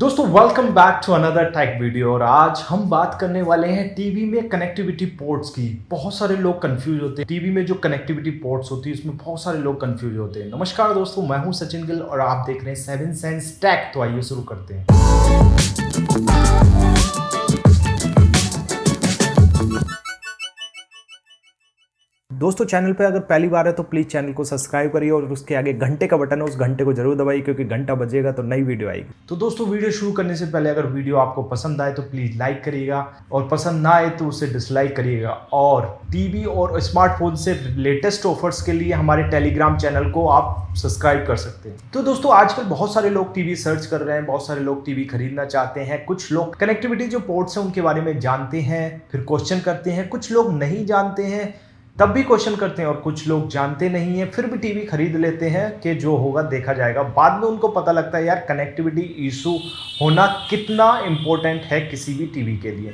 दोस्तों welcome back to another tech video. और आज हम बात करने वाले हैं टीवी में कनेक्टिविटी पोर्ट्स की। बहुत सारे लोग कंफ्यूज होते हैं टीवी में जो कनेक्टिविटी पोर्ट्स होती है उसमें बहुत सारे लोग कंफ्यूज होते हैं। नमस्कार दोस्तों, मैं हूं सचिन गिल और आप देख रहे हैं सेवन सेंस टेक। तो आइए शुरू करते हैं। दोस्तों चैनल पे अगर पहली बार है तो प्लीज़ चैनल को सब्सक्राइब करिए और उसके आगे घंटे का बटन है, उस घंटे को जरूर दबाइए क्योंकि घंटा बजेगा तो नई वीडियो आएगी। तो दोस्तों वीडियो शुरू करने से पहले अगर वीडियो आपको पसंद आए तो प्लीज़ लाइक करिएगा और पसंद ना आए तो उसे डिसलाइक करिएगा। और टीवी और स्मार्टफोन से लेटेस्ट ऑफर्स के लिए हमारे टेलीग्राम चैनल को आप सब्सक्राइब कर सकते हैं। तो दोस्तों आजकल बहुत सारे लोग टीवी सर्च कर रहे हैं, बहुत सारे लोग टीवी खरीदना चाहते हैं। कुछ लोग कनेक्टिविटी जो पोर्ट्स हैं उनके बारे में जानते हैं, फिर क्वेश्चन करते हैं। कुछ लोग नहीं जानते हैं तब भी क्वेश्चन करते हैं, और कुछ लोग जानते नहीं है फिर भी टीवी खरीद लेते हैं कि जो होगा देखा जाएगा। बाद में उनको पता लगता है यार कनेक्टिविटी इशू होना कितना इंपॉर्टेंट है किसी भी टीवी के लिए।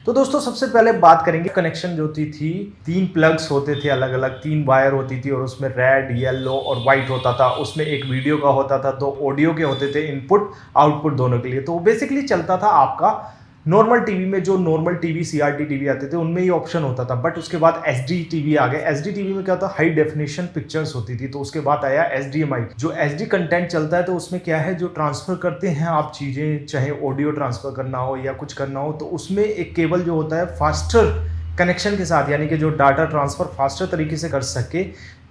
तो दोस्तों सबसे पहले बात करेंगे कनेक्शन जो होती थी, 3 प्लग्स होते थे, अलग अलग 3 वायर होती थी और उसमें रेड, येलो और वाइट होता था। उसमें एक वीडियो का होता था, 2 ऑडियो के होते थे, इनपुट आउटपुट दोनों के लिए। तो बेसिकली चलता था आपका नॉर्मल टीवी में, जो नॉर्मल टीवी सीआरटी टीवी आते थे उनमें ये ऑप्शन होता था। बट उसके बाद एचडी टीवी आ गए। एचडी टीवी में क्या होता, हाई डेफिनेशन पिक्चर्स होती थी। तो उसके बाद आया एचडीएमआई। जो एचडी कंटेंट चलता है तो उसमें क्या है, जो ट्रांसफर करते हैं आप चीज़ें, चाहे ऑडियो ट्रांसफर करना हो या कुछ करना हो, तो उसमें एक केबल जो होता है फास्टर कनेक्शन के साथ, यानी कि जो डाटा ट्रांसफ़र फास्टर तरीके से कर सके,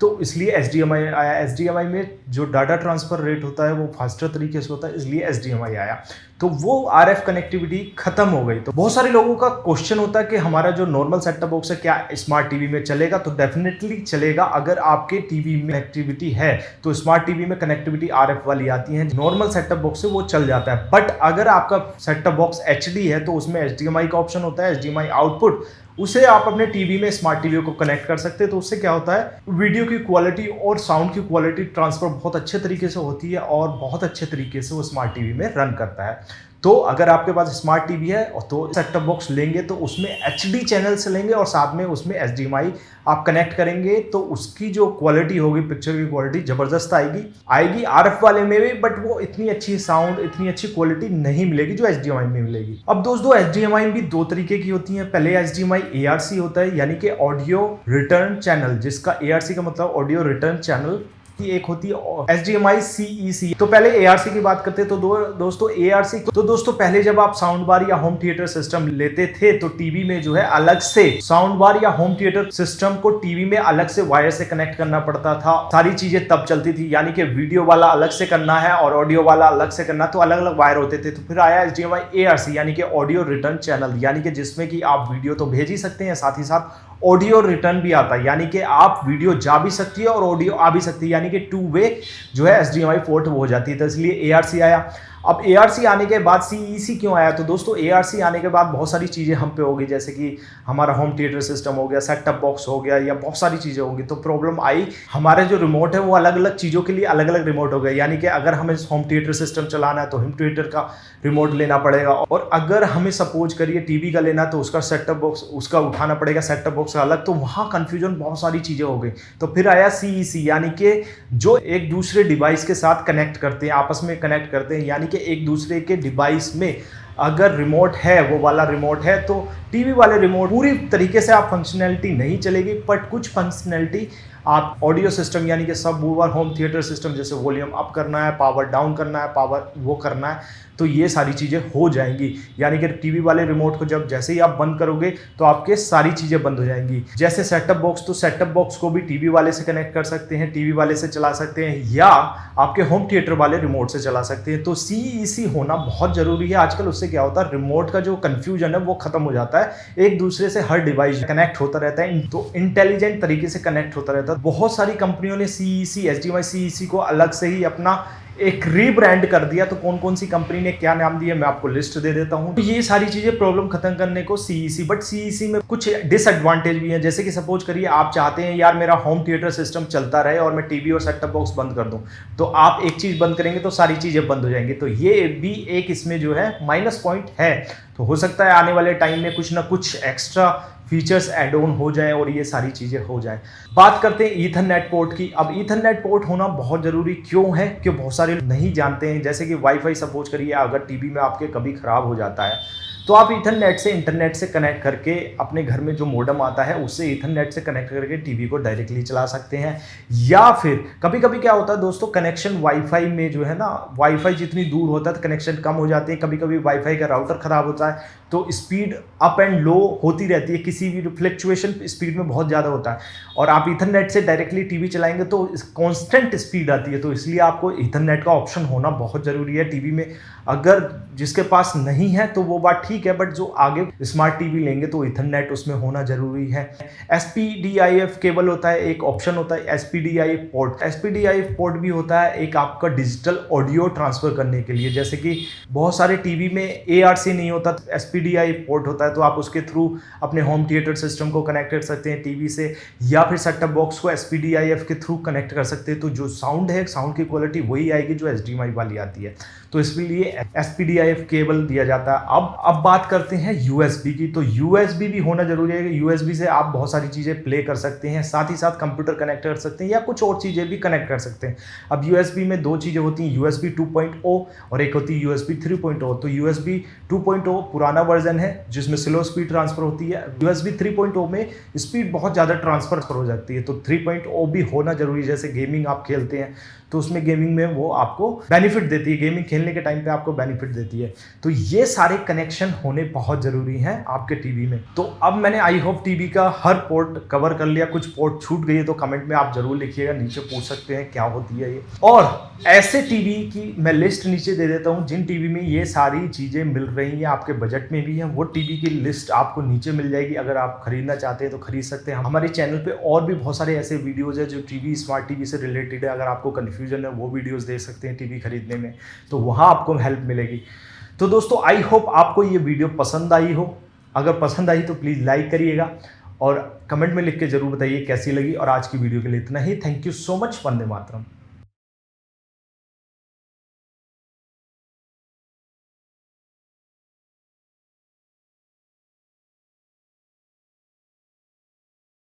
तो इसलिए एचडीएमआई आया। एचडीएमआई में जो डाटा ट्रांसफ़र रेट होता है वो फास्टर तरीके से होता है, इसलिए एचडीएमआई आया। तो वो आरएफ कनेक्टिविटी खत्म हो गई। तो बहुत सारे लोगों का क्वेश्चन होता है कि हमारा जो नॉर्मल सेटअप बॉक्स है क्या स्मार्ट टीवी में चलेगा? तो डेफिनेटली चलेगा। अगर आपके टीवी में कनेक्टिविटी है तो स्मार्ट टीवी में कनेक्टिविटी आरएफ वाली आती है, नॉर्मल सेटअप बॉक्स से वो चल जाता है। बट अगर आपका सेटअप बॉक्स एचडी है तो उसमें एचडीएमआई का ऑप्शन होता है, एचडीएमआई आउटपुट, उसे आप अपने टीवी में, स्मार्ट टीवी को कनेक्ट कर सकते हैं। तो उससे क्या होता है, वीडियो की क्वालिटी और साउंड की क्वालिटी ट्रांसफर बहुत अच्छे तरीके से होती है और बहुत अच्छे तरीके से वो स्मार्ट टीवी में रन करता है। तो अगर आपके पास स्मार्ट टीवी है तो सेटअप बॉक्स लेंगे तो उसमें एचडी चैनल से लेंगे और साथ में उसमें एचडीएमआई आप कनेक्ट करेंगे तो उसकी जो क्वालिटी होगी, पिक्चर की क्वालिटी जबरदस्त आएगी आरएफ वाले में भी। बट वो इतनी अच्छी साउंड, इतनी अच्छी क्वालिटी नहीं मिलेगी जो एचडीएमआई में मिलेगी। अब दोस्तों एचडीएमआई भी 2 तरीके की होती है। पहले एचडीएमआई एआरसी होता है, यानी कि ऑडियो रिटर्न चैनल, जिसका एआरसी का मतलब ऑडियो रिटर्न चैनल की। एक होती है HDMI CEC। तो पहले ARC की बात करते हैं। तो दोस्तों ARC, तो दोस्तों पहले जब आप साउंड बार या होम थिएटर सिस्टम लेते थे तो टीवी में जो है अलग से साउंड बार या होम थिएटर सिस्टम को टीवी में अलग से वायर से कनेक्ट करना पड़ता था। सारी चीजें तब चलती थी, यानी कि वीडियो वाला अलग से करना है और ऑडियो वाला अलग से करना, तो अलग अलग वायर होते थे। तो फिर आया HDMI ARC, यानी कि ऑडियो रिटर्न चैनल, यानी कि जिसमें कि आप वीडियो तो भेज ही सकते हैं, साथ ही साथ ऑडियो रिटर्न भी आता है, यानी कि आप वीडियो जा भी सकती है और ऑडियो आ भी सकती है, यानी कि 2 वे जो है HDMI पोर्ट हो जाती है। तो इसलिए ARC आया। अब ARC आने के बाद CEC क्यों आया? तो दोस्तों ARC आने के बाद बहुत सारी चीज़ें हम पे हो गई, जैसे कि हमारा होम थिएटर सिस्टम हो गया, सेटअप बॉक्स हो गया, या बहुत सारी चीज़ें होंगी। तो प्रॉब्लम आई, हमारे जो रिमोट है वो अलग अलग चीज़ों के लिए अलग अलग रिमोट हो गए। यानी कि अगर हमें होम थिएटर सिस्टम चलाना है तो होम थिएटर का रिमोट लेना पड़ेगा, और अगर हमें सपोज करिए टीवी का लेना तो उसका सेटअप बॉक्स, उसका उठाना पड़ेगा, सेटअप बॉक्स का अलग। तो वहाँ कन्फ्यूजन, बहुत सारी चीज़ें हो गई। तो फिर आया CEC, यानी कि जो एक दूसरे डिवाइस के साथ कनेक्ट करते हैं, आपस में कनेक्ट करते हैं, यानी कि एक दूसरे के डिवाइस में अगर रिमोट है, वो वाला रिमोट है, तो टीवी वाले रिमोट पूरी तरीके से आप फंक्शनैलिटी नहीं चलेगी, बट कुछ फंक्शनैलिटी आप ऑडियो सिस्टम, यानी कि सब वूफर, होम थिएटर सिस्टम, जैसे वॉल्यूम अप करना है, पावर डाउन करना है, पावर वो करना है, तो ये सारी चीज़ें हो जाएंगी। यानी कि टीवी वाले रिमोट को जब जैसे ही आप बंद करोगे तो आपके सारी चीज़ें बंद हो जाएंगी। जैसे सेटअप बॉक्स, तो सेटअप बॉक्स को भी टीवी वाले से कनेक्ट कर सकते हैं, टीवी वाले से चला सकते हैं, या आपके होम थिएटर वाले रिमोट से चला सकते हैं। तो CEC होना बहुत ज़रूरी है आजकल। उससे क्या होता है, रिमोट का जो कन्फ्यूजन है वो खत्म हो जाता है, एक दूसरे से हर डिवाइस कनेक्ट होता रहता है, तो इंटेलिजेंट तरीके से कनेक्ट होता रहता है। बहुत सारी कंपनियों ने CEC, HDMI CEC को अलग से ही अपना एक रीब्रांड कर दिया। तो कौन कौन सी कंपनी ने क्या नाम दिया मैं आपको लिस्ट दे देता हूं। तो ये सारी चीजें प्रॉब्लम खत्म करने को CEC, बट CEC में कुछ डिसएडवांटेज भी हैं। जैसे कि सपोज करिए आप चाहते हैं यार मेरा होम थिएटर सिस्टम चलता रहे और मैं टीवी और सेटअप बॉक्स बंद कर दूं, तो आप एक चीज बंद करेंगे तो सारी चीजें बंद हो जाएंगी। तो ये भी एक इसमें जो है माइनस पॉइंट है। तो हो सकता है आने वाले टाइम में कुछ ना कुछ एक्स्ट्रा फीचर्स ऐड ऑन हो जाए और ये सारी चीज़ें हो जाए। बात करते हैं ईथरनेट पोर्ट की। अब ईथरनेट पोर्ट होना बहुत ज़रूरी क्यों है, कि बहुत सारे लोग नहीं जानते हैं। जैसे कि वाईफाई सपोज करिए अगर टीवी में आपके कभी ख़राब हो जाता है तो आप ईथरनेट से इंटरनेट से कनेक्ट करके अपने घर में जो मॉडेम आता है उससे ईथरनेट से कनेक्ट करके टीवी को डायरेक्टली चला सकते हैं। या फिर कभी कभी क्या होता है दोस्तों, कनेक्शन वाईफाई में जो है ना, वाईफाई जितनी दूर होता है तो कनेक्शन कम हो जाते हैं। कभी कभी वाईफाई का राउटर ख़राब होता है तो स्पीड अप एंड लो होती रहती है, किसी भी फ्लक्चुएशन स्पीड में बहुत ज़्यादा होता है। और आप ईथरनेट से डायरेक्टली टीवी चलाएंगे तो कांस्टेंट स्पीड आती है। तो इसलिए आपको ईथरनेट का ऑप्शन होना बहुत ज़रूरी है टीवी में। अगर जिसके पास नहीं है तो वो बात ठीक है, बट जो आगे स्मार्ट टीवी लेंगे तो ईथरनेट उसमें होना ज़रूरी है। SPDIF केबल होता है, एक ऑप्शन होता है SPDIF पोर्ट। SPDIF पोर्ट भी होता है एक आपका डिजिटल ऑडियो ट्रांसफ़र करने के लिए। जैसे कि बहुत सारे टीवी में ARC नहीं होता, SPDIF पोर्ट होता है, तो आप उसके थ्रू अपने होम थिएटर सिस्टम को कनेक्ट कर सकते हैं टीवी से, या फिर सेटअप बॉक्स को SPDIF के थ्रू कनेक्ट कर सकते हैं। तो जो साउंड है, साउंड की क्वालिटी वही आएगी जो HDMI वाली आती है। तो इसलिए SPDIF केबल दिया जाता है। अब बात करते हैं USB की। तो USB भी होना जरूरी है। USB से आप बहुत सारी चीज़ें प्ले कर सकते हैं, साथ ही साथ कंप्यूटर कनेक्ट कर सकते हैं या कुछ और चीज़ें भी कनेक्ट कर सकते हैं। अब USB में दो चीज़ें होती हैं, USB 2.0 और एक होती है USB 3.0। तो USB 2.0 पुराना वर्जन है जिसमें स्लो स्पीड ट्रांसफर होती है। USB 3.0 में स्पीड बहुत ज़्यादा ट्रांसफर हो जाती है। तो 3.0 भी होना जरूरी है। जैसे गेमिंग आप खेलते हैं तो उसमें गेमिंग में वो आपको बेनिफिट देती है, गेमिंग खेलने के टाइम पे आपको बेनिफिट देती है। तो ये सारे कनेक्शन होने बहुत ज़रूरी हैं आपके टीवी में। तो अब मैंने आई होप टीवी का हर पोर्ट कवर कर लिया। कुछ पोर्ट छूट गई है तो कमेंट में आप जरूर लिखिएगा, नीचे पूछ सकते हैं क्या होती है ये। और ऐसे टीवी की मैं लिस्ट नीचे दे देता हूँ जिन टीवी में ये सारी चीज़ें मिल रही हैं, आपके बजट में भी हैं। वो टीवी की लिस्ट आपको नीचे मिल जाएगी। अगर आप खरीदना चाहते हैं तो खरीद सकते हैं। हमारे चैनल पे और भी बहुत सारे ऐसे वीडियोज़ हैं जो टीवी, स्मार्ट टीवी से रिलेटेड है। अगर आपको कन्फ्यूजन है वो वीडियोज़ देख सकते हैं टीवी खरीदने में, तो वहाँ आपको हेल्प मिलेगी। तो दोस्तों आई होप आपको ये वीडियो पसंद आई हो। अगर पसंद आई तो प्लीज़ लाइक करिएगा और कमेंट में लिख के ज़रूर बताइए कैसी लगी। और आज की वीडियो के लिए इतना ही। Thank you so much. Vande Mataram.